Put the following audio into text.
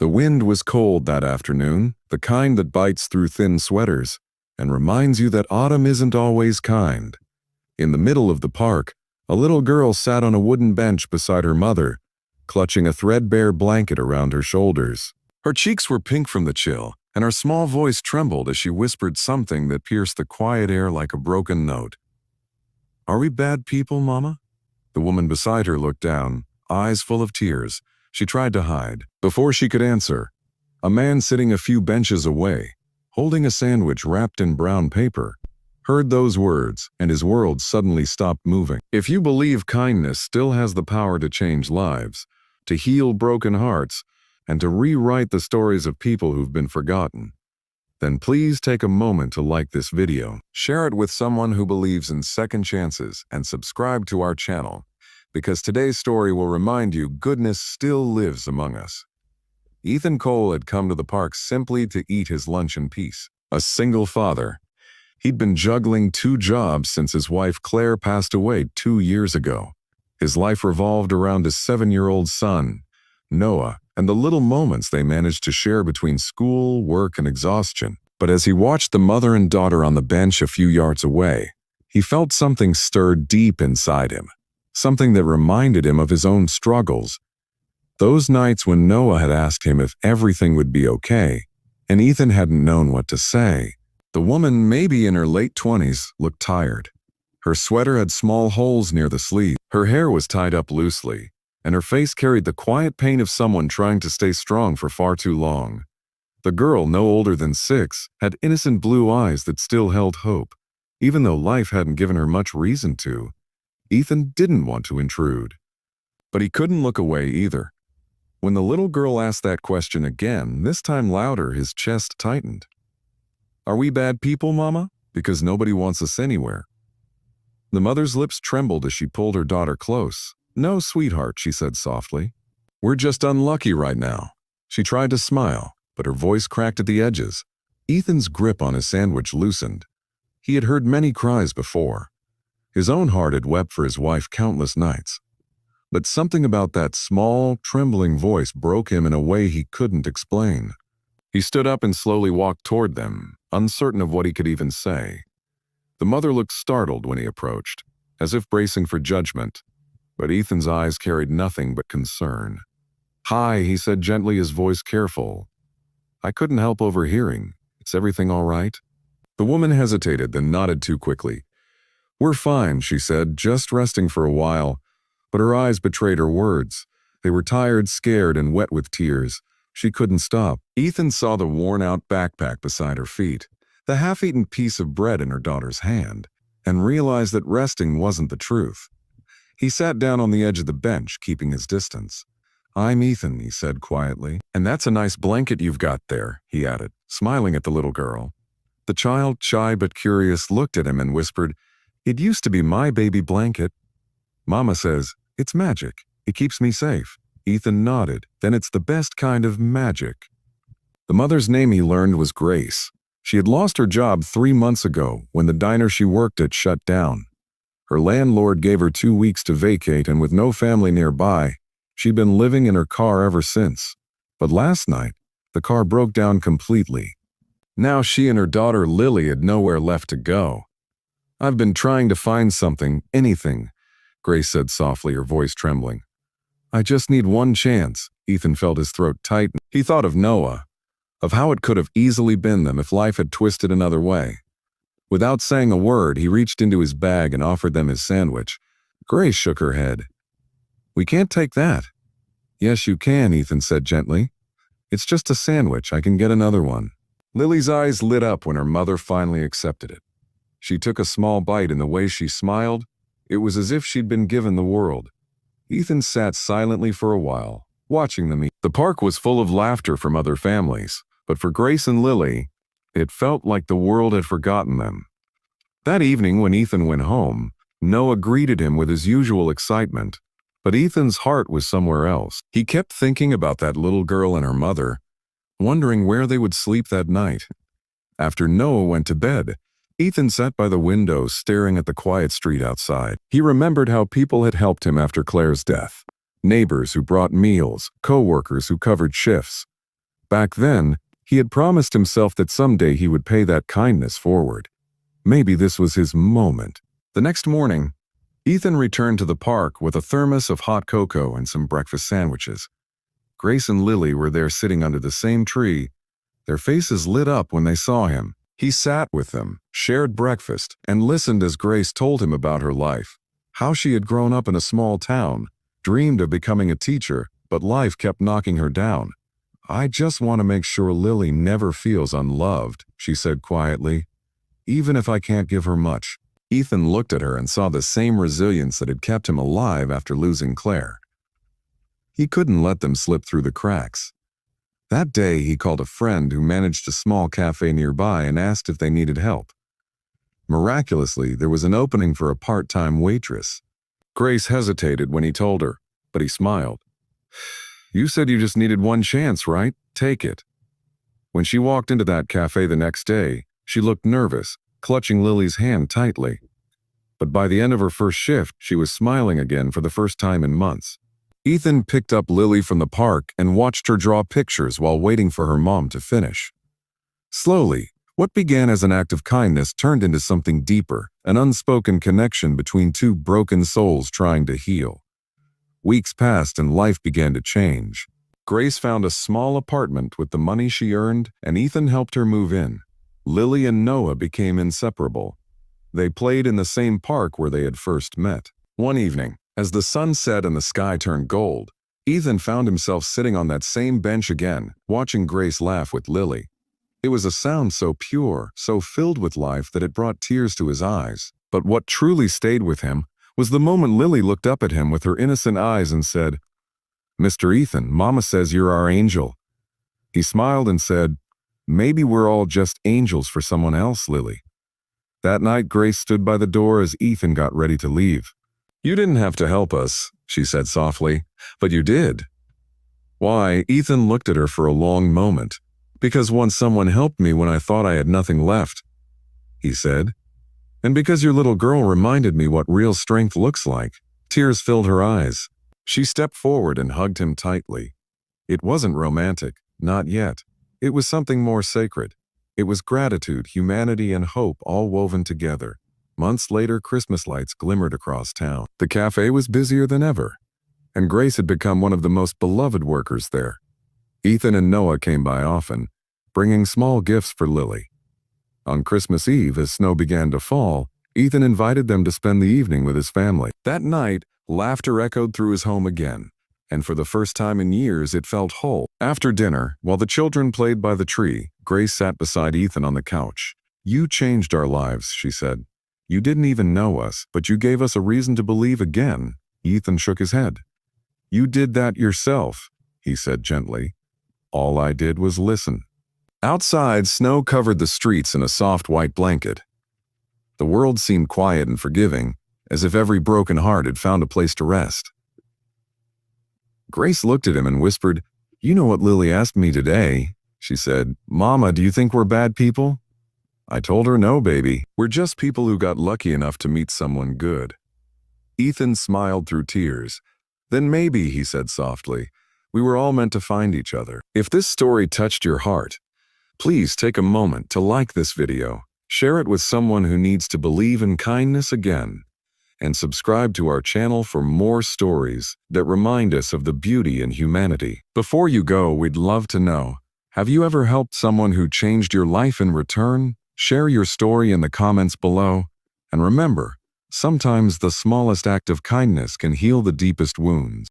The wind was cold that afternoon, the kind that bites through thin sweaters and reminds you that autumn isn't always kind. In the middle of the park, a little girl sat on a wooden bench beside her mother, clutching a threadbare blanket around her shoulders. Her cheeks were pink from the chill, and her small voice trembled as she whispered something that pierced the quiet air like a broken note. "Are we bad people, Mama?" The woman beside her looked down, eyes full of tears. She tried to hide. Before she could answer, a man sitting a few benches away, holding a sandwich wrapped in brown paper, heard those words, and his world suddenly stopped moving. If you believe kindness still has the power to change lives, to heal broken hearts, and to rewrite the stories of people who've been forgotten, then please take a moment to like this video, share it with someone who believes in second chances, and subscribe to our channel, because today's story will remind you goodness still lives among us. Ethan Cole had come to the park simply to eat his lunch in peace. A single father. He'd been juggling 2 jobs since his wife Claire passed away 2 years ago. His life revolved around his 7-year-old son, Noah, and the little moments they managed to share between school, work, and exhaustion. But as he watched the mother and daughter on the bench a few yards away, he felt something stir deep inside him. Something that reminded him of his own struggles. Those nights when Noah had asked him if everything would be okay, and Ethan hadn't known what to say. The woman, maybe in her late 20s, looked tired. Her sweater had small holes near the sleeve. Her hair was tied up loosely, and her face carried the quiet pain of someone trying to stay strong for far too long. The girl, no older than 6, had innocent blue eyes that still held hope, even though life hadn't given her much reason to. Ethan didn't want to intrude. But he couldn't look away either. When the little girl asked that question again, this time louder, his chest tightened. "Are we bad people, Mama? Because nobody wants us anywhere." The mother's lips trembled as she pulled her daughter close. "No, sweetheart," she said softly. "We're just unlucky right now." She tried to smile, but her voice cracked at the edges. Ethan's grip on his sandwich loosened. He had heard many cries before. His own heart had wept for his wife countless nights. But something about that small, trembling voice broke him in a way he couldn't explain. He stood up and slowly walked toward them, uncertain of what he could even say. The mother looked startled when he approached, as if bracing for judgment, but Ethan's eyes carried nothing but concern. "Hi," he said gently, his voice careful. "I couldn't help overhearing. Is everything all right?" The woman hesitated, then nodded too quickly. "We're fine," she said, just resting for a while, but her eyes betrayed her words. They were tired, scared, and wet with tears. She couldn't stop. Ethan saw the worn-out backpack beside her feet, the half-eaten piece of bread in her daughter's hand, and realized that resting wasn't the truth. He sat down on the edge of the bench, keeping his distance. "I'm Ethan," he said quietly. "And that's a nice blanket you've got there," he added, smiling at the little girl. The child, shy but curious, looked at him and whispered, "It used to be my baby blanket. Mama says, it's magic. It keeps me safe." Ethan nodded. "Then it's the best kind of magic." The mother's name, he learned, was Grace. She had lost her job 3 months ago when the diner she worked at shut down. Her landlord gave her 2 weeks to vacate, and with no family nearby, she'd been living in her car ever since. But last night, the car broke down completely. Now she and her daughter Lily had nowhere left to go. "I've been trying to find something, anything," Grace said softly, her voice trembling. "I just need one chance." Ethan felt his throat tighten. He thought of Noah, of how it could have easily been them if life had twisted another way. Without saying a word, he reached into his bag and offered them his sandwich. Grace shook her head. "We can't take that." "Yes, you can," Ethan said gently. "It's just a sandwich. I can get another one." Lily's eyes lit up when her mother finally accepted it. She took a small bite, and the way she smiled, it was as if she'd been given the world. Ethan sat silently for a while, watching them eat. The park was full of laughter from other families, but for Grace and Lily, it felt like the world had forgotten them. That evening when Ethan went home, Noah greeted him with his usual excitement, but Ethan's heart was somewhere else. He kept thinking about that little girl and her mother, wondering where they would sleep that night. After Noah went to bed, Ethan sat by the window staring at the quiet street outside. He remembered how people had helped him after Claire's death. Neighbors who brought meals, co-workers who covered shifts. Back then, he had promised himself that someday he would pay that kindness forward. Maybe this was his moment. The next morning, Ethan returned to the park with a thermos of hot cocoa and some breakfast sandwiches. Grace and Lily were there sitting under the same tree. Their faces lit up when they saw him. He sat with them, shared breakfast, and listened as Grace told him about her life. How she had grown up in a small town, dreamed of becoming a teacher, but life kept knocking her down. "I just want to make sure Lily never feels unloved," she said quietly, "even if I can't give her much." Ethan looked at her and saw the same resilience that had kept him alive after losing Claire. He couldn't let them slip through the cracks. That day, he called a friend who managed a small cafe nearby and asked if they needed help. Miraculously, there was an opening for a part-time waitress. Grace hesitated when he told her, but he smiled. "You said you just needed one chance, right? Take it." When she walked into that cafe the next day, she looked nervous, clutching Lily's hand tightly. But by the end of her first shift, she was smiling again for the first time in months. Ethan picked up Lily from the park and watched her draw pictures while waiting for her mom to finish. Slowly, what began as an act of kindness turned into something deeper, an unspoken connection between two broken souls trying to heal. Weeks passed and life began to change. Grace found a small apartment with the money she earned, and Ethan helped her move in. Lily and Noah became inseparable. They played in the same park where they had first met. One evening, as the sun set and the sky turned gold, Ethan found himself sitting on that same bench again, watching Grace laugh with Lily. It was a sound so pure, so filled with life that it brought tears to his eyes. But what truly stayed with him was the moment Lily looked up at him with her innocent eyes and said, "Mr. Ethan, Mama says you're our angel." He smiled and said, "Maybe we're all just angels for someone else, Lily." That night, Grace stood by the door as Ethan got ready to leave. "You didn't have to help us," she said softly, "but you did." "Why?" Ethan looked at her for a long moment. "Because once someone helped me when I thought I had nothing left," he said. "And because your little girl reminded me what real strength looks like." Tears filled her eyes. She stepped forward and hugged him tightly. It wasn't romantic, not yet. It was something more sacred. It was gratitude, humanity, and hope all woven together. Months later, Christmas lights glimmered across town. The cafe was busier than ever, and Grace had become one of the most beloved workers there. Ethan and Noah came by often, bringing small gifts for Lily. On Christmas Eve, as snow began to fall, Ethan invited them to spend the evening with his family. That night, laughter echoed through his home again, and for the first time in years, it felt whole. After dinner, while the children played by the tree, Grace sat beside Ethan on the couch. "You changed our lives," she said. "You didn't even know us, but you gave us a reason to believe again." Ethan shook his head. "You did that yourself," he said gently. "All I did was listen." Outside, snow covered the streets in a soft white blanket. The world seemed quiet and forgiving, as if every broken heart had found a place to rest. Grace looked at him and whispered, "You know what Lily asked me today?" She said, "Mama, do you think we're bad people?" I told her, "No, baby. We're just people who got lucky enough to meet someone good." Ethan smiled through tears. "Then maybe," he said softly, "we were all meant to find each other." If this story touched your heart, please take a moment to like this video, share it with someone who needs to believe in kindness again, and subscribe to our channel for more stories that remind us of the beauty in humanity. Before you go, we'd love to know, have you ever helped someone who changed your life in return? Share your story in the comments below. And remember, sometimes the smallest act of kindness can heal the deepest wounds.